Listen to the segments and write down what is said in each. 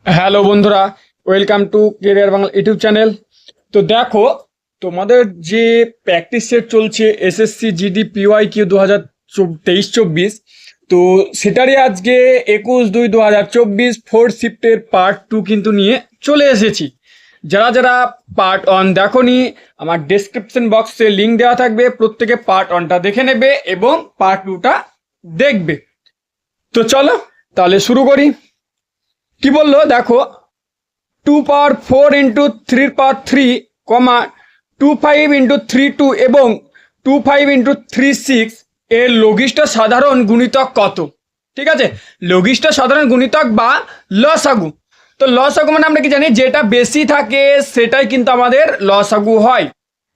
Hello বন্ধুরা, welcome to career Bangla YouTube channel. তো দেখো, তোমাদের যে প্র্যাকটিস সেট চলছে এসএসসি জিডি পিওয়াই কিউ 2023-24, তো সেটারই আজকে 21/2/2024 ফোর্থ শিফটের পার্ট 2 কিন্তু নিয়ে চলে এসেছি। যারা যারা পার্ট 1 দেখোনি, আমার ডেসক্রিপশন বক্সে লিঙ্ক দেওয়া থাকবে, প্রত্যেকে পার্ট 1টা দেখে নেবে এবং পার্ট 2টা দেখবে। তো চলো তাহলে শুরু করি। কি বললো দেখো, 2^4 × 3^3, 25 × 3^2 এবং 25 × 3^6 এর লঘিষ্ঠ সাধারণ গুণিতক কত? ঠিক আছে, লঘিষ্ঠ সাধারণ গুণিতক বা লসাগু। তো লসাগু মানে আমরা কি জানি, যেটা বেশি থাকে সেটাই কিন্তু আমাদের লসাগু হয়,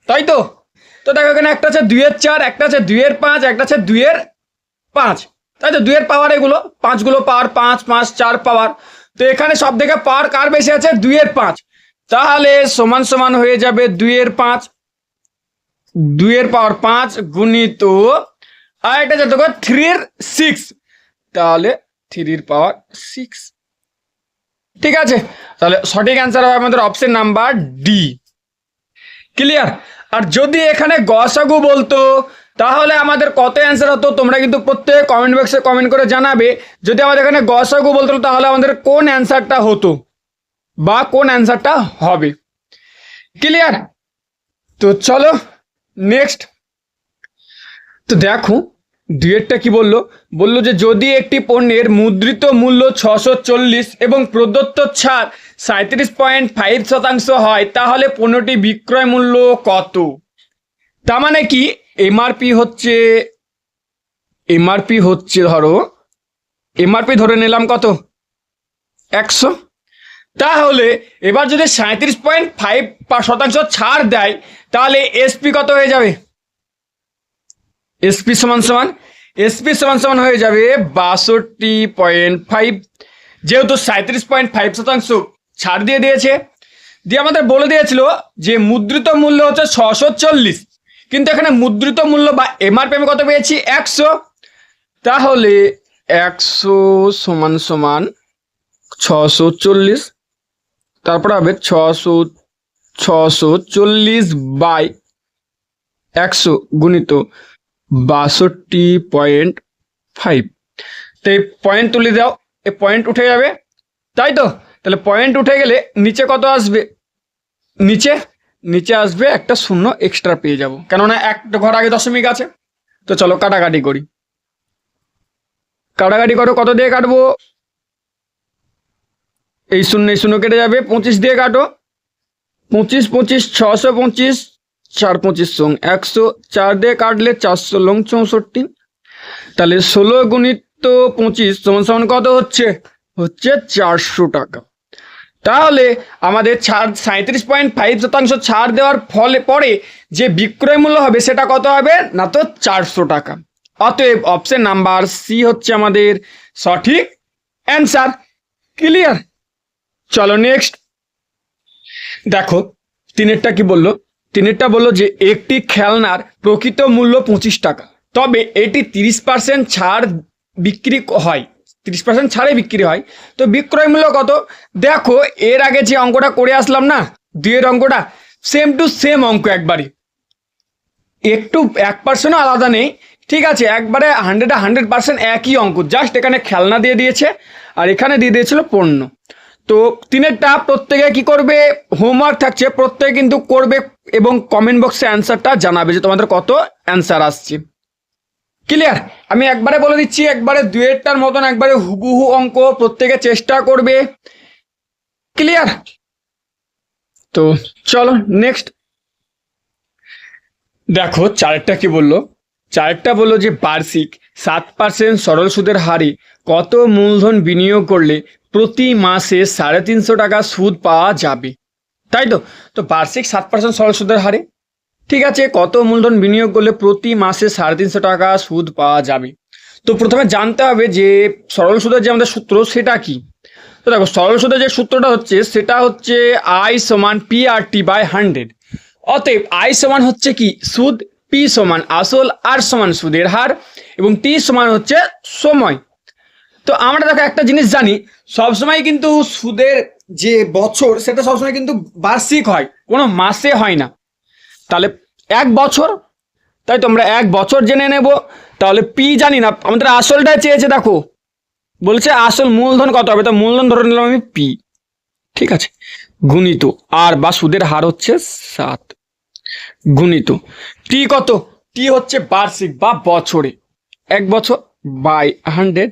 তাই তো? তো দেখো এখানে একটা আছে 2^4, একটা আছে 2^5, একটা আছে 2^5, তাই তো? 2 এর পাওয়ার এগুলো, 5 গুলো পাওয়ার, 5 5 4 পাওয়ার। তো এখানে সব থেকে পাওয়ার কার বেশি আছে? 2^5। তাহলে সমান সমান হয়ে যাবে 2^5, 2 পাওয়ার 5 গুণিত আর এটা যত 3^6, তাহলে 3^6। ঠিক আছে, তাহলে সঠিক অ্যান্সার হবে আমাদের অপশন নাম্বার ডি। ক্লিয়ার? আর যদি এখানে গসাগু বলতো তাহলে আমাদের কত অ্যান্সার হতো? তোমরা কিন্তু প্রত্যেক কমেন্ট বক্সে কমেন্ট করে জানাবে। যদি আমাদের এখানে গসাগু বলতো তাহলে আমাদের কোন অ্যান্সারটা হতো বা কোন অ্যান্সারটা হবে। ক্লিয়ার? তো চলো নেক্সট। তো দেখো দুয়েরটা কি বললো, বললো যে যদি একটি পণ্যের মুদ্রিত মূল্য 640 এবং প্রদত্ত ছাড় 37.5% হয় তাহলে পণ্যটি বিক্রয় মূল্য কত? তার মানে কি, এমআরপি হচ্ছে ধরো, এমআরপি ধরে নিলাম কত? 100। তাহলে এবার যদি 37.5% ছাড় দেয় তাহলে এসপি কত হয়ে যাবে? এসপি সমান সমান হয়ে যাবে 62.5, যেহেতু 37.5% ছাড় দিয়ে দিয়েছে। দিয়ে আমাদের বলে দিয়েছিল যে মুদ্রিত মূল্য হচ্ছে 640, কিন্তু এখানে মুদ্রিত মূল্য বা এমআরপি আমি কত পেয়েছি? 100। তাহলে 100 সমান সমান 640, তারপর হবে 640/100 গুণিত 62.5। তো এই পয়েন্ট তুলে দাও, এই পয়েন্ট উঠে যাবে, তাই তো? তাহলে পয়েন্ট উঠে গেলে নিচে কত আসবে? নিচে আসবে একটা শূন্য এক্সট্রা পেয়ে যাব, কেননা একটা ঘর আগে দশমিক আছে। তো চলো কাটাকাটি করি। কাটাকাটি করো, কত দিয়ে কাটবো? এই শূন্য কেটে যাবে, 25 দিয়ে কাটো। 25 25 625, 4 25 100, 4 দিয়ে কাটলে 400 64। তাহলে 16 গুণিত 25 সমান সমান কত হচ্ছে? 400 টাকা। তাহলে আমাদের ছাড় 37.5% ছাড় দেওয়ার ফলে পরে যে বিক্রয় মূল্য হবে সেটা কত হবে? না তো 400 টাকা। অতএব অপশন নাম্বার সি হচ্ছে আমাদের সঠিক অ্যান্সার। ক্লিয়ার? চলো নেক্সট। দেখো তিনেরটা কি বললো, তিনেরটা বললো যে একটি খেলনার প্রকৃত মূল্য 25 টাকা, তবে এটি 30% ছাড় বিক্রি হয়, 30% ছাড়ে বিক্রি হয়, তো বিক্রয় মূল্য কত? দেখো এর আগে যে অঙ্কটা করে আসলাম না, দুইয়ের অঙ্কটা, সেম টু সেম অঙ্ক, একবারে একটু 1%ও আলাদা নেই। ঠিক আছে, একবারে 100% একই অঙ্ক, জাস্ট এখানে খেলনা দিয়ে দিয়েছে আর এখানে দিয়ে দিয়েছিল পণ্য। তো তিনেরটা প্রত্যেকে কি করবে, হোমওয়ার্ক থাকছে, প্রত্যেকে কিন্তু করবে এবং কমেন্ট বক্সে অ্যান্সারটা জানাবে যে তোমাদের কত অ্যান্সার আসছে। ক্লিয়ার? আমি একবারে বলে দিচ্ছি, একবারে দুয়েরটার মতন একবারে হুবহু অঙ্ক প্রত্যেকে চেষ্টা করবে। ক্লিয়ার? তো চলো নেক্সট। দেখো চারেরটা কি বললো, চারেরটা বললো যে বার্ষিক 7% সরল সুদের হারে কত মূলধন বিনিয়োগ করলে প্রতি মাসে 350 টাকা সুদ পাওয়া যাবে, তাই তো? তো বার্ষিক 7% সরল সুদের হারে, ঠিক আছে, কত মূলধন বিনিয়োগ করলে প্রতি মাসে 350 টাকা সুদ পাওয়া যাবে। তো প্রথমে জানতে হবে যে সরল সুদের যে আমাদের সূত্র সেটা কি। তো দেখো সরল সুদের যে সূত্রটা হচ্ছে সেটা হচ্ছে I সমান PRT/100। অতএব I সমান হচ্ছে কি সুদ, P সমান আসল, R সমান সুদের হার এবং T সমান হচ্ছে সময়। তো আমরা দেখো একটা জিনিস জানি, সবসময় কিন্তু সুদের যে বছর সেটা সবসময় কিন্তু বার্ষিক হয়, কোনো মাসে হয় না। তাহলে 1 বছর, তাই তো আমরা 1 বছর জেনে নেব। তাহলে পি জানি না, আমাদের আসলটা চেয়েছে, দেখো বলছে আসল মূলধন কত হবে, তো মূলধন ধরে নিলাম আমি পি, ঠিক আছে, গুণিত আর বা সুদের হার হচ্ছে 7, গুণিত টি কত, টি হচ্ছে বার্ষিক বা বছরে, 1 বছর বাই 100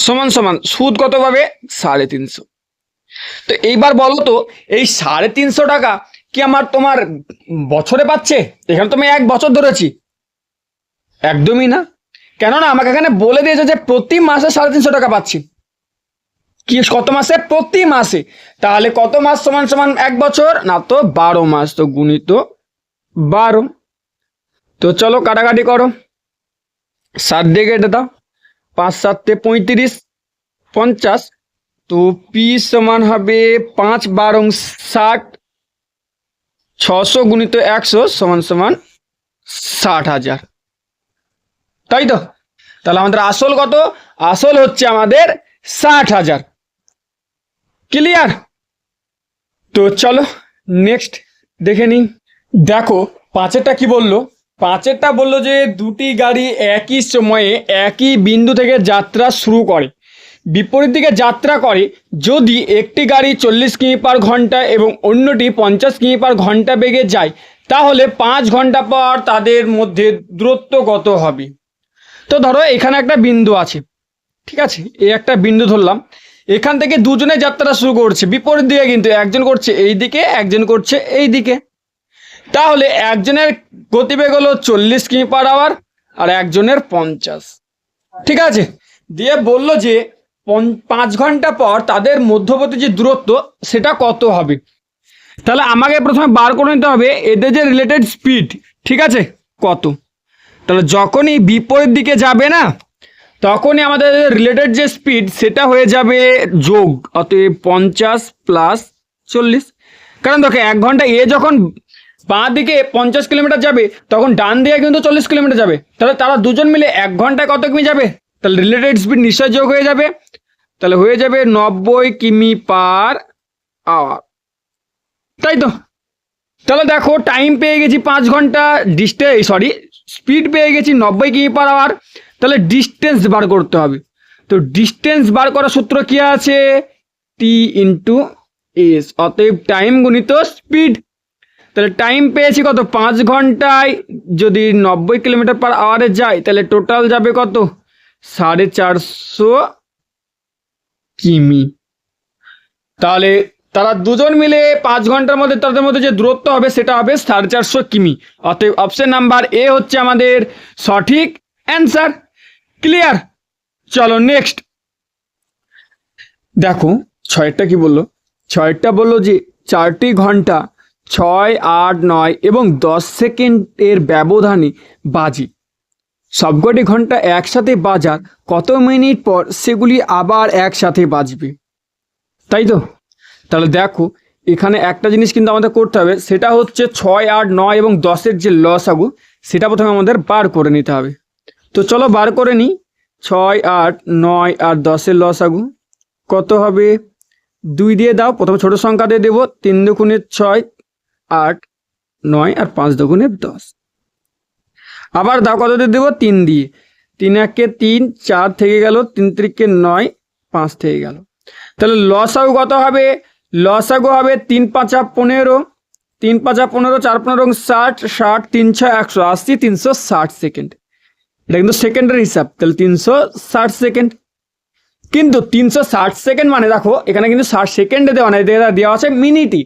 সমান সমান সুদ কত পাবে 350। তো এইবার বলো তো এই 350 টাকা কি আমার তোমার বছরে পাচ্ছে? এখানে তো আমি 1 বছর ধরেছি, একদমই না। কেননা আমাকে এখানে বলে দিয়েছে যে প্রতি মাসে 350 টাকা পাচ্ছি। কি কত মাসে? প্রতি মাসে। তাহলে কত মাস সমান সমান 1 বছর? না তো 12 মাস, তো গুণিত 12। তো চলো কাটাকাটি করো, 7 দিয়ে কেটে দাও, 5 7 35 50। তো পি সমান হবে 5 12 60, 600 গুণিত 100 সমান সমান 60,000, তাই তো? তাহলে আমাদের আসল কত? আসল হচ্ছে আমাদের 60,000। ক্লিয়ার? তো চলো নেক্সট দেখে নিই। দেখো পাঁচেরটা কি বললো, পাঁচেরটা বললো যে দুটি গাড়ি একই সময়ে একই বিন্দু থেকে যাত্রা শুরু করে, বিপরীত দিকে যাত্রা করে যদি একটি গাড়ি 40 কিমি/ঘন্টা এবং অন্যটি 50 কিমি/ঘন্টা বেগে যায়, তাহলে 5 ঘন্টা পর তাদের মধ্যে দূরত্ব কত হবে? তো ধরো এখানে একটা বিন্দু আছে, ঠিক আছে, এই একটা বিন্দু ধরলাম, এখান থেকে দুজনে যাত্রা শুরু করছে বিপরীত দিকে, কিন্তু একজন করছে এই দিকে, একজন করছে এই দিকে। তাহলে একজনের গতিবেগ হলো 40 কিমি/আওয়ার আর একজনের 50, ঠিক আছে। দিয়ে বলল যে 5 ঘন্টা পর তাদের মধ্যবর্তী যে দূরত্ব সেটা কত হবে। তাহলে আমাকে প্রথমে বার করে নিতে হবে এদের যে রিলেটেড স্পিড, ঠিক আছে, কত। তাহলে যখনই বিপরীত দিকে যাবে না, তখনই আমাদের রিলেটেড যে স্পিড সেটা হয়ে যাবে যোগ, অতএব 50 প্লাস 40। কারণ দেখো 1 ঘন্টা এ যখন বাঁ দিকে 50 কিলোমিটার যাবে, তখন ডান দিকে কিন্তু 40 কিলোমিটার যাবে। তাহলে তারা দুজন মিলে 1 ঘন্টায় কত কিমি যাবে? তাহলে রিলেটেড স্পিড নিশ্চয় যোগ হয়ে যাবে, তাহলে হয়ে যাবে 90 কিমি/আওয়ার, তাই তো? তাহলে দেখো টাইম পেয়ে গেছি 5 ঘন্টা, স্পিড পেয়ে গেছি 90 কিমি/আওয়ার। তাহলে ডিস্টেন্স বার করতে হবে। তো ডিস্টেন্স বার করার সূত্র কি আছে? টি ইন্টু এস, অতএব টাইম গুণিত স্পিড। তাহলে টাইম পেয়েছি কত? 5 ঘন্টায় যদি 90 কিলোমিটার/আওয়ারে যায়, তাহলে টোটাল যাবে কত? 450 কিমি। তাহলে তারা দুজন মিলে 5 ঘন্টার মধ্যে তাদের মধ্যে যে দূরত্ব হবে সেটা হবে 450 কিমি। অতএব অপশন নাম্বার এ হচ্ছে আমাদের সঠিক অ্যান্সার। ক্লিয়ার? চলো নেক্সট দেখো 6টা কি বললো। 6টা বললো যে 4টি ঘন্টা 6 8 9 এবং 10 সেকেন্ডের ব্যবধানে বাজে, সবকটি ঘন্টা একসাথে বাজার কত মিনিট পর সেগুলি আবার একসাথে বাজবে, তাই তো? তাহলে দেখো এখানে একটা জিনিস কিন্তু আমাদের করতে হবে, সেটা হচ্ছে 6 8 9 এবং 10-এর যে লসাগু সেটা প্রথমে আমাদের বার করে নিতে হবে। তো চলো বার করে নিই। 6 8 9 আর 10-এর লসাগু কত হবে? 2 দিয়ে দাও, প্রথমে ছোট সংখ্যা দিয়ে দেবো, 3 দুগুণে 6 8 9 আর 5 দুগুণে 10। আবার দাও, কত দিয়ে দেবো? 3 দিয়ে, 3 1 3, 4 থেকে গেল, 3 3 9, 5 থেকে গেল। তাহলে লসাগু কত হবে? লসাগু হবে 3 5 15, 3 5 15, 4 15 60, 60 3 6 180, 360 সেকেন্ড। এটা কিন্তু সেকেন্ডের হিসাব, তাহলে 360 সেকেন্ড। কিন্তু 360 সেকেন্ড মানে দেখো এখানে কিন্তু 60 সেকেন্ডে দেওয়া নাই, দেওয়া আছে মিনিটই।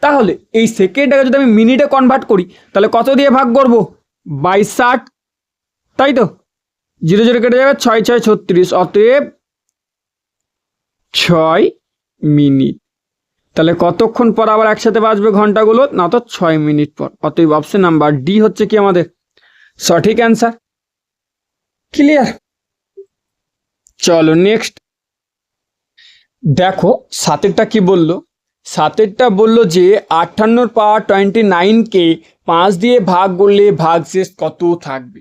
তাহলে এই সেকেন্ডটাকে যদি আমি মিনিটে কনভার্ট করি, তাহলে কত দিয়ে ভাগ করব? 60, তাই তো? 0 0 কেটে যাবে, 6 6 36, অতএব 6 মিনিট। তাহলে কতক্ষণ পর আবার একসাথে বাজবে ঘন্টাগুলো? না তো 6 মিনিট পর। অতএব অপশন নাম্বার ডি হচ্ছে কি আমাদের সঠিক অ্যান্সার। ক্লিয়ার? চলো নেক্সট দেখো 7-এরটা কি বললো। 7-এরটা বললো যে 58 পাওয়ার 29কে 5 দিয়ে ভাগ করলে ভাগশেষ কত থাকবে।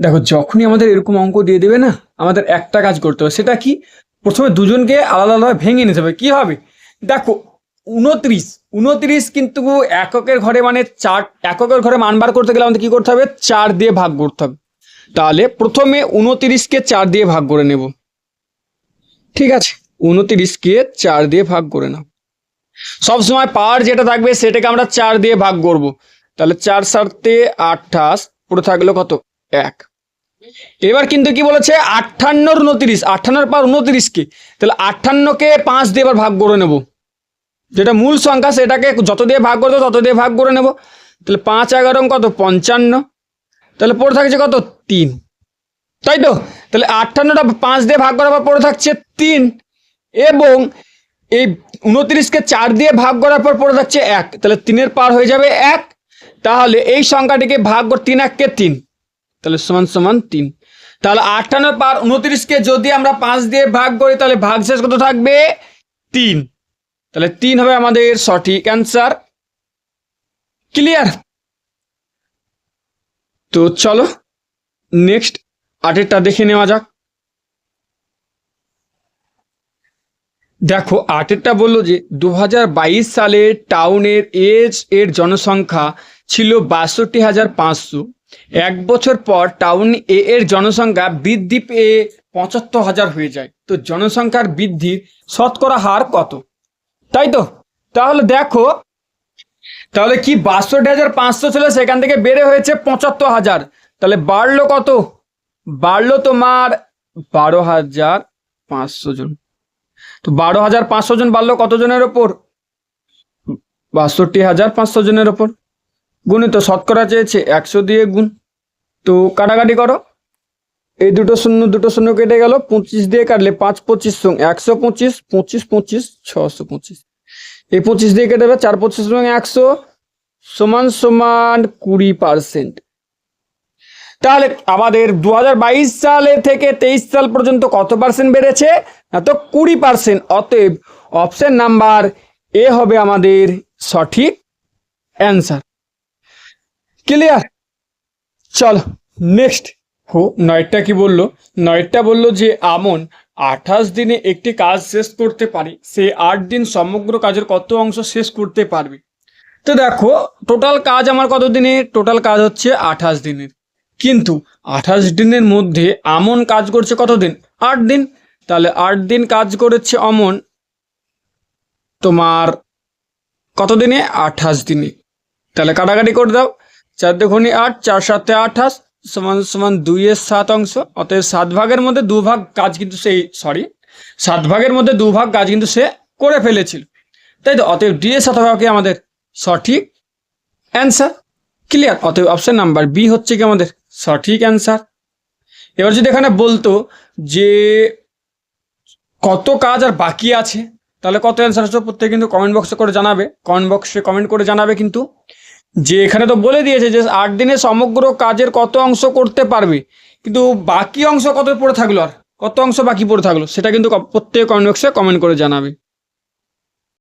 দেখো যখনই আমাদের এরকম অঙ্ক দিয়ে দেবে না, আমাদের একটা কাজ করতে হবে, সেটা কি, প্রথমে দুজনকে আলাদা আলাদা ভেঙে নিতে হবে। কি হবে, দেখো 29, 29 কিন্তু এককের ঘরে মানে 4, এককের ঘরে মান বার করতে গেলে আমাদের কি করতে হবে, 4 দিয়ে ভাগ করতে হবে। তাহলে প্রথমে 29কে 4 দিয়ে ভাগ করে নেব। ঠিক আছে, 29কে 4 দিয়ে ভাগ করে নাও। সবসময় পাওয়ার যেটা থাকবে সেটাকে আমরা 4 দিয়ে ভাগ করব। তাহলে 4 সাতে 28, পুরো থাকলো কত, 1। এবার কিন্তু কি বলেছে, 58 29, 58 পাওয়ার 29কে, তাহলে 58কে 5 দিয়ে এবার ভাগ করে নেব। যেটা মূল সংখ্যা সেটাকে যত দিয়ে ভাগ করতে তত দিয়ে ভাগ করে নেব। তাহলে 5 11 কত, 55। তাহলে পড়ে থাকছে কত, 3, তাই তো। তাহলে 58টা 5 দিয়ে ভাগ করার পর পড়ে থাকছে 3, এবং এই 29কে 4 দিয়ে ভাগ করার পর পড়ে থাকছে 1। তাহলে 3-এর পাওয়ার হয়ে যাবে 1। তাহলে এই সংখ্যাটিকে ভাগ করে 3 1 কে 3, তাহলে সমান সমান 3। তাহলে 58 পাওয়ার 29কে যদি আমরা 5 দিয়ে ভাগ করি তাহলে ভাগশেষ কত থাকবে, 3। তাহলে 3 হবে আমাদের সঠিক অ্যান্সার। ক্লিয়ার? তো চলো নেক্সট 8-এরটা দেখে নেওয়া যাক। দেখো 8-এরটা বললো যে 2022 সালে টাউনের এর জনসংখ্যা ছিল 62,500। 1 বছর পর টাউন এর জনসংখ্যা বৃদ্ধি পেয়ে 75,000 হয়ে যায়। তো জনসংখ্যার বৃদ্ধির শতকরা হার কত, তাই তো। তাহলে দেখো, তাহলে কি 62,500 ছিল, সেখান থেকে বেড়ে হয়েছে 75,000। তাহলে বাড়লো কত, বাড়লো তোমার 12,500 জন। তো 12,500 জন বাড়লো কত জনের ওপর, 62,500 জনের ওপর। গুণিত শতকরা চেয়েছে 100 দিয়ে গুণ। তো কাটাকাটি করো, এই দুটো শূন্য কেটে গেল, 25 দিয়ে কাটলে 5 25 125, 25 25 625। এই 25 দিয়ে কেটে যাবে, 4 25 100, সমান সমান 20%। তাহলে আমাদের 2022 সালে থেকে 23 সাল পর্যন্ত কত পার্সেন্ট বেড়েছে, না তো 20%। অতএব অপশন নাম্বার এ হবে আমাদের সঠিক অ্যান্সার। ক্লিয়ার? চলো নেক্সট। 9টা কি বললো, 9টা বললো যে আমন 28 দিনে একটি কাজ শেষ করতে পারে, সে 8 দিন সমগ্র কাজের কত অংশ শেষ করতে পারবে। তো দেখো টোটাল কাজ আমার কত দিনে, টোটাল কাজ হচ্ছে 28 দিনের, কিন্তু 28 দিনের মধ্যে আমন কাজ করছে কত দিন, 8 দিন। তাহলে 8 দিন কাজ করেছে অমন তোমার কত দিনে, 28 দিনে। তাহলে কাটাকাটি করে দাও, 4 দুগুণে 8, 4 7 28, সমান সমান 2-এর 7 অংশ। অতএব 7 ভাগের মধ্যে 2 ভাগ কাজ কিন্তু সেই 7 ভাগের মধ্যে 2 ভাগ কাজ কিন্তু সে করে ফেলেছিল, তাই তো। অতএব ডি এর 7 ভাগকে আমাদের সঠিক অ্যান্সার। ক্লিয়ার? অতএব অপশন নাম্বার বি হচ্ছে কি আমাদের সঠিক অ্যান্সার। এবার যদি এখানে বলতো যে কত কাজ আর বাকি আছে, তাহলে কত অ্যান্সার হচ্ছে প্রত্যেকে কিন্তু কমেন্ট বক্সে করে জানাবে, কমেন্ট বক্সে কমেন্ট করে জানাবে। কিন্তু যে এখানে তো বলে দিয়েছে যে 8 দিনে সমগ্র কাজের কত অংশ করতে পারবে, কিন্তু বাকি অংশ কত পড়ে থাকলো, আর কত অংশ বাকি পড়ে থাকলো সেটা কিন্তু প্রত্যেক কমেন্ট বক্সে কমেন্ট করে জানাবে।